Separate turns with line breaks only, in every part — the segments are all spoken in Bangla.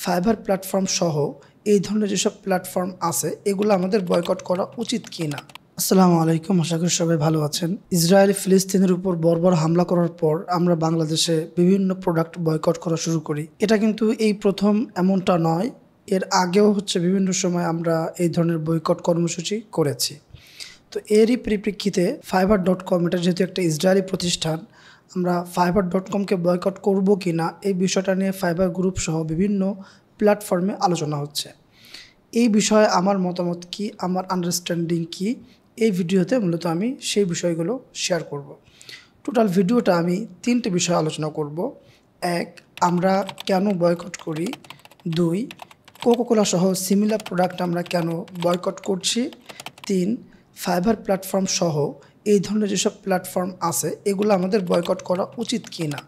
ফাইবার প্ল্যাটফর্ম সহ এই ধরনের যেসব প্ল্যাটফর্ম আছে এগুলো আমাদের বয়কট করা উচিত কি না। আসসালামু আলাইকুম, আশা করি সবাই ভালো আছেন। ইসরায়েল ফিলিস্তিনের উপর বর্বর হামলা করার পর আমরা বাংলাদেশে বিভিন্ন প্রোডাক্ট বয়কট করা শুরু করি। এটা কিন্তু এই প্রথম এমনটা নয়, এর আগেও বিভিন্ন সময় আমরা এই ধরনের বয়কট কর্মসূচি করেছি। তো এরই পরিপ্রেক্ষিতে fiverr.com, এটা যেহেতু একটা ইসরায়েলি প্রতিষ্ঠান, আমরা fiverr.com-কে বয়কট করব কি না এই বিষয়টা নিয়ে ফাইবার গ্রুপ সহ বিভিন্ন প্ল্যাটফর্মে আলোচনা হচ্ছে। এই বিষয়ে আমার মতামত কি, আমার আন্ডারস্ট্যান্ডিং কি, এই ভিডিওতে মূলত আমি সেই বিষয়গুলো শেয়ার করব। টোটাল ভিডিওটা আমি 3টে বিষয় আলোচনা করব। 1, আমরা কেন বয়কট করি। 2, কোকোকোলা সহ সিমিলার প্রোডাক্ট আমরা কেন বয়কট করছি। 3, ফাইবার প্ল্যাটফর্ম সহ এই ধরনের যেসব প্ল্যাটফর্ম আছে এগুলো আমাদের বয়কট করা উচিত কি না।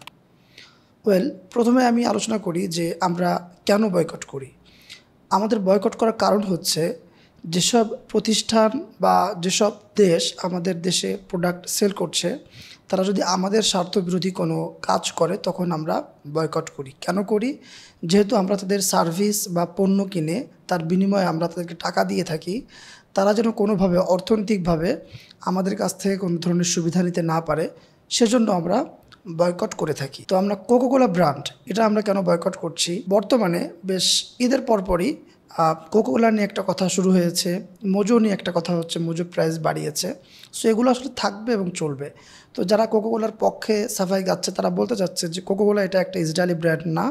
প্রথমে আমি আলোচনা করি যে আমরা কেন বয়কট করি। আমাদের বয়কট করার কারণ হচ্ছে, যেসব প্রতিষ্ঠান বা যেসব দেশ আমাদের দেশে প্রোডাক্ট সেল করছে তারা যদি আমাদের স্বার্থবিরোধী কোনো কাজ করে তখন আমরা বয়কট করি। কেন করি? যেহেতু আমরা তাদের সার্ভিস বা পণ্য কিনে তার বিনিময়ে আমরা তাদেরকে টাকা দিয়ে থাকি, তারা যেন কোনোভাবে অর্থনৈতিকভাবে আমাদের কাছ থেকে কোনো ধরনের সুবিধা নিতে না পারে, সেজন্য আমরা বয়কট করে থাকি। তো আমরা কোকোকোলা ব্র্যান্ড, এটা আমরা কেন বয়কট করছি? বর্তমানে বেশ ঈদের পরপরই কোকোকোলা নিয়ে একটা কথা শুরু হয়েছে, মোজো নিয়ে একটা কথা হচ্ছে, মোজো প্রাইস বাড়িয়েছে। সো এগুলো আসলে থাকবে এবং চলবে। তো যারা কোকোকোলার পক্ষে সাফাই গাচ্ছে তারা বলতে চাচ্ছে যে কোকোকোলা এটা একটা ইসরায়েলি ব্র্যান্ড না,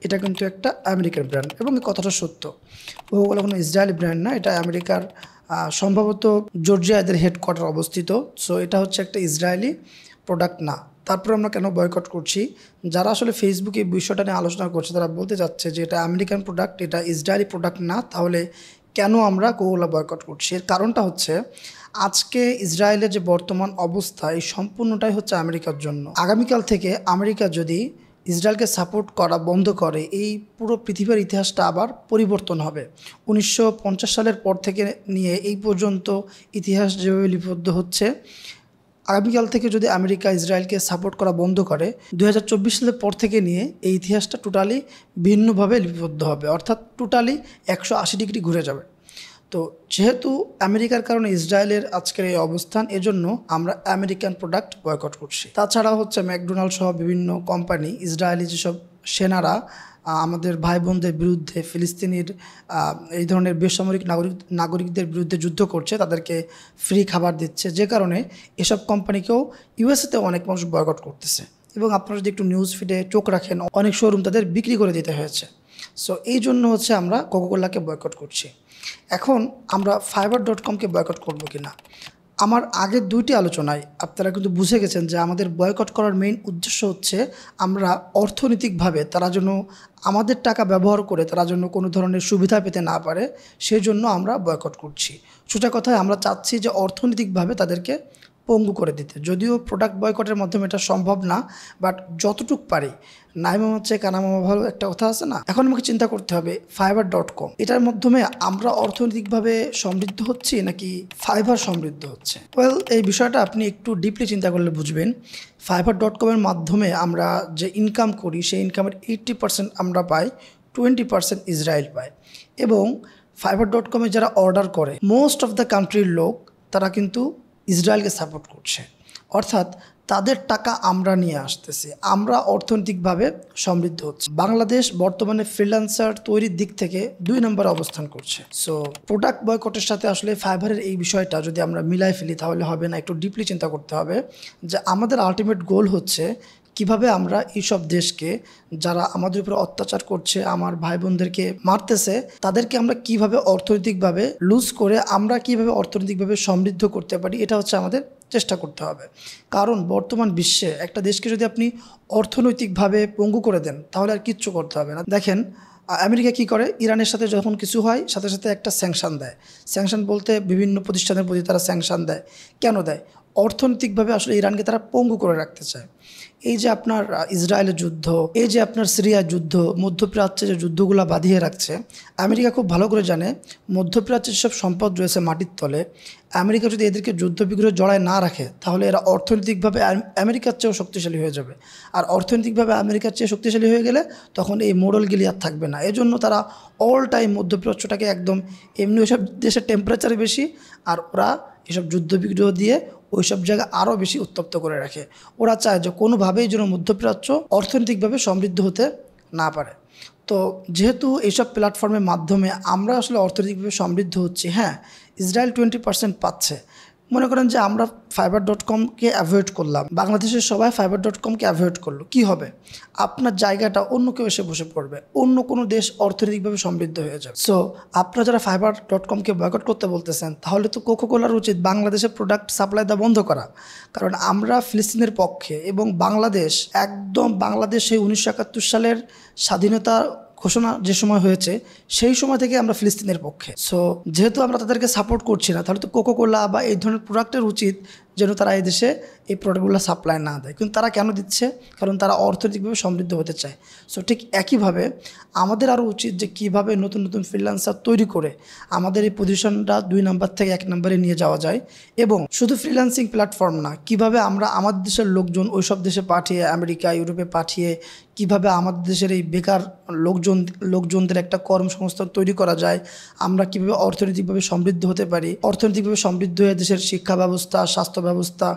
এটা কিন্তু একটা আমেরিকান ব্র্যান্ড। এবং এই কথাটা সত্য, কোকোকোলা কোনো ইসরায়েলি ব্র্যান্ড না, এটা আমেরিকার সম্ভবত জর্জিয়া এদের হেডকোয়ার্টার অবস্থিত। সো এটা হচ্ছে একটা ইসরায়েলি প্রোডাক্ট না। তারপর আমরা কেন বয়কট করছি? যারা আসলে ফেসবুকে এই বিষয়টা নিয়ে আলোচনা করছে তারা বলতে চাচ্ছে যে এটা আমেরিকান প্রোডাক্ট, এটা ইসরায়েলি প্রোডাক্ট না, তাহলে কেন আমরা কোকোকোলা বয়কট করছি? এর কারণটা হচ্ছে, আজকে ইসরায়েলের যে বর্তমান অবস্থা এই সম্পূর্ণটাই হচ্ছে আমেরিকার জন্য। আগামীকাল থেকে আমেরিকা যদি ইসরায়েলকে সাপোর্ট করা বন্ধ করে, এই পুরো পৃথিবীর ইতিহাসটা আবার পরিবর্তন হবে। 1950 সালের পর থেকে নিয়ে এই পর্যন্ত ইতিহাস যেভাবে লিপিবদ্ধ হচ্ছে, আগামীকাল থেকে যদি আমেরিকা ইসরায়েলকে সাপোর্ট করা বন্ধ করে, 2024 সালের পর থেকে নিয়ে এই ইতিহাসটা টোটালি ভিন্নভাবে লিপিবদ্ধ হবে, অর্থাৎ টোটালি 180 ডিগ্রি ঘুরে যাবে। তো যেহেতু আমেরিকার কারণে ইসরায়েলের আজকের এই অবস্থান, এজন্য আমরা আমেরিকান প্রোডাক্ট বয়কট করছি। তাছাড়াও ম্যাকডোনাল্ড সহ বিভিন্ন কোম্পানি, ইসরায়েলি যেসব সেনারা আমাদের ভাই বোনদের বিরুদ্ধে, ফিলিস্তিনির এই ধরনের বেসামরিক নাগরিকদের বিরুদ্ধে যুদ্ধ করছে, তাদেরকে ফ্রি খাবার দিচ্ছে, যে কারণে এসব কোম্পানিকেও ইউএসএতে অনেক মানুষ বয়কট করতেছে। এবং আপনারা যদি একটু নিউজ ফিডে চোখ রাখেন, অনেক শোরুম তাদের বিক্রি করে দিতে হয়েছে। সো এই জন্য আমরা কোকোকোলাকে বয়কট করছি। এখন আমরা fiverr.com-কে বয়কট করব কি না, আমার আগের 2টি আলোচনায় আপনারা কিন্তু বুঝে গেছেন যে আমাদের বয়কট করার মেইন উদ্দেশ্য হচ্ছে, আমরা অর্থনৈতিকভাবে তারা যেন আমাদের টাকা ব্যবহার করে তারা যেন কোনো ধরনের সুবিধা পেতে না পারে, সেই জন্য আমরা বয়কট করছি। সোজা কথায় আমরা চাচ্ছি যে অর্থনৈতিকভাবে তাদেরকে পঙ্গু করে দিতে। যদিও প্রোডাক্ট বয়কটের মাধ্যমে এটা সম্ভব না, বাট যতটুক পারি, নাইমামা হচ্ছে কানামামা ভালো, একটা কথা আছে না। এখন আমাকে চিন্তা করতে হবে fiverr.com, এটার মাধ্যমে আমরা অর্থনৈতিকভাবে সমৃদ্ধ হচ্ছি নাকি ফাইবার সমৃদ্ধ হচ্ছে? এই বিষয়টা আপনি একটু ডিপলি চিন্তা করলে বুঝবেন। fiverr.com-এর মাধ্যমে আমরা যে ইনকাম করি, সেই ইনকামের 80% আমরা পাই, 20% ইসরায়েল পায়। এবং fiverr.com-এ যারা অর্ডার করে, মোস্ট অফ দ্য কান্ট্রির লোক তারা কিন্তু ইসরায়েলকে সাপোর্ট করছে, অর্থাৎ তাদের টাকা আমরা নিয়ে আসতেছি, আমরা অর্থনৈতিকভাবে সমৃদ্ধ হচ্ছে। বাংলাদেশ বর্তমানে ফ্রিল্যান্সার তৈরির দিক থেকে 2 নম্বরে অবস্থান করছে। সো প্রোডাক্ট বয়কটের সাথে আসলে ফাইবারের এই বিষয়টা যদি আমরা মিলাই ফেলি তাহলে হবে না, একটু ডিপলি চিন্তা করতে হবে যে আমাদের আলটিমেট গোল হচ্ছে কিভাবে আমরা এইসব দেশকে, যারা আমাদের উপরে অত্যাচার করছে, আমার ভাই বোনদেরকে মারতেছে, তাদেরকে আমরা কিভাবে অর্থনৈতিকভাবে লুজ করে আমরা কিভাবে অর্থনৈতিকভাবে সমৃদ্ধ করতে পারি, এটা হচ্ছে আমাদের চেষ্টা করতে হবে। কারণ বর্তমান বিশ্বে একটা দেশকে যদি আপনি অর্থনৈতিকভাবে পঙ্গু করে দেন তাহলে আর কিচ্ছু করতে হবে না। দেখেন আমেরিকা কি করে, ইরানের সাথে যখন কিছু হয় সাথে সাথে একটা স্যাংশন দেয়। স্যাংশন বলতে বিভিন্ন প্রতিষ্ঠানের প্রতি তারা স্যাংশন দেয়। কেন দেয়? অর্থনৈতিকভাবে আসলে ইরানকে তারা পঙ্গু করে রাখতে চায়। এই যে আপনার ইসরায়েলের যুদ্ধ, এই যে আপনার সিরিয়ার যুদ্ধ, মধ্যপ্রাচ্যে যে যুদ্ধগুলো বাঁধিয়ে রাখছে, আমেরিকা খুব ভালো করে জানে মধ্যপ্রাচ্যের যেসব সম্পদ রয়েছে মাটির তলে, আমেরিকা যদি এদেরকে যুদ্ধবিগ্রহে জড়ায় না রাখে তাহলে এরা অর্থনৈতিকভাবে আমেরিকার চেয়েও শক্তিশালী হয়ে যাবে। আর অর্থনৈতিকভাবে আমেরিকার চেয়ে শক্তিশালী হয়ে গেলে তখন এই মোড়লগিলি আর থাকবে না। এজন্য তারা অল টাইম মধ্যপ্রাচ্যটাকে একদম এমনি ওইসব দেশের টেম্পারেচার বেশি, আর ওরা এসব যুদ্ধবিগ্রহ দিয়ে ওইসব জায়গা আরও বেশি উত্তপ্ত করে রাখে। ওরা চায় যে কোনোভাবেই যেন মধ্যপ্রাচ্য অর্থনৈতিকভাবে সমৃদ্ধ হতে না পারে। তো যেহেতু এইসব প্ল্যাটফর্মের মাধ্যমে আমরা আসলে অর্থনৈতিকভাবে সমৃদ্ধ হচ্ছি, হ্যাঁ ইসরায়েল 20% পাচ্ছে। মনে করেন যে আমরা fiverr.com-কে অ্যাভয়েড করলাম, বাংলাদেশের সবাই fiverr.com-কে অ্যাভয়েড করলো, কি হবে? আপনার জায়গাটা অন্য কেউ এসে বসে পড়বে, অন্য কোনো দেশ অর্থনৈতিকভাবে সমৃদ্ধ হয়ে যাবে। সো আপনারা যারা fiverr.com-কে বয়কট করতে বলতেছেন, তাহলে তো কোকোকোলার উচিত বাংলাদেশের প্রোডাক্ট সাপ্লাই দেওয়া বন্ধ করা। কারণ আমরা ফিলিস্তিনের পক্ষে, এবং বাংলাদেশ বাংলাদেশ সেই 1971 সালের স্বাধীনতা ঘোষণা যে সময় হয়েছে সেই সময় থেকে আমরা ফিলিস্তিনের পক্ষে। সো যেহেতু আমরা তাদেরকে সাপোর্ট করছি না, তাহলে তো কোকোকোলা বা এই ধরনের প্রোডাক্টের উচিত যেন তারা এই দেশে এই প্রোডাক্টগুলো সাপ্লাই না দেয়। কিন্তু তারা কেন দিচ্ছে? কারণ তারা অর্থনৈতিকভাবে সমৃদ্ধ হতে চায়। সো ঠিক একইভাবে আমাদের আরও উচিত যে কীভাবে নতুন নতুন ফ্রিল্যান্সার তৈরি করে আমাদের এই পজিশনটা 2 নাম্বার থেকে 1 নাম্বারে নিয়ে যাওয়া যায়। এবং শুধু ফ্রিল্যান্সিং প্ল্যাটফর্ম না, কিভাবে আমরা আমাদের দেশের লোকজন ওইসব দেশে পাঠিয়ে, আমেরিকা ইউরোপে পাঠিয়ে কিভাবে আমাদের দেশের এই বেকার লোকজনদের একটা কর্মসংস্থান তৈরি করা যায়, আমরা কিভাবে অর্থনৈতিকভাবে সমৃদ্ধ হতে পারি, অর্থনৈতিকভাবে সমৃদ্ধ হয়ে দেশের শিক্ষা ব্যবস্থা, স্বাস্থ্য ব্যবস্থা,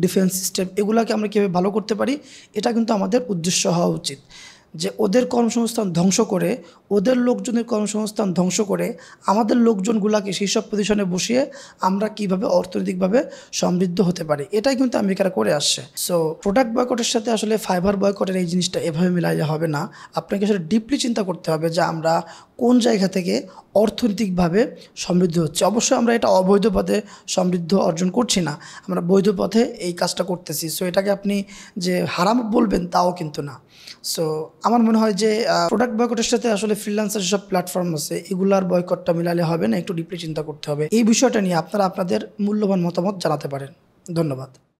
ডিফেন্স সিস্টেম, এগুলোকে আমরা কীভাবে ভালো করতে পারি, এটা কিন্তু আমাদের উদ্দেশ্য হওয়া উচিত। যে ওদের কর্মসংস্থান ধ্বংস করে, ওদের লোকজনের কর্মসংস্থান ধ্বংস করে আমাদের লোকজনগুলোকে সেই সব পজিশনে বসিয়ে আমরা কিভাবে অর্থনৈতিকভাবে সমৃদ্ধ হতে পারি, এটাই কিন্তু আমেরিকারা করে আসছে। সো প্রোডাক্ট বয়কটের সাথে আসলে ফাইবার বয়কটের এই জিনিসটা এভাবে মিলাইলে হবে না। আপনাকে আসলে ডিপলি চিন্তা করতে হবে যে আমরা কোন জায়গা থেকে অর্থনৈতিকভাবে সমৃদ্ধ হচ্ছে। অবশ্যই আমরা এটা অবৈধ পথে সমৃদ্ধ অর্জন করছি না, আমরা বৈধ পথে এই কাজটা করতেছি। সো এটাকে আপনি যে হারাম বলবেন তাও কিন্তু না। সো আমার মনে হয় যে প্রোডাক্ট বয়কটের সাথে আসলে ফ্রিল্যান্সার যেসব প্ল্যাটফর্ম আছে এগুলার বয়কটটা মিলালে হবে না, একটু ডিপলি চিন্তা করতে হবে। এই বিষয়টা নিয়ে আপনারা আপনাদের মূল্যবান মতামত জানাতে পারেন। ধন্যবাদ।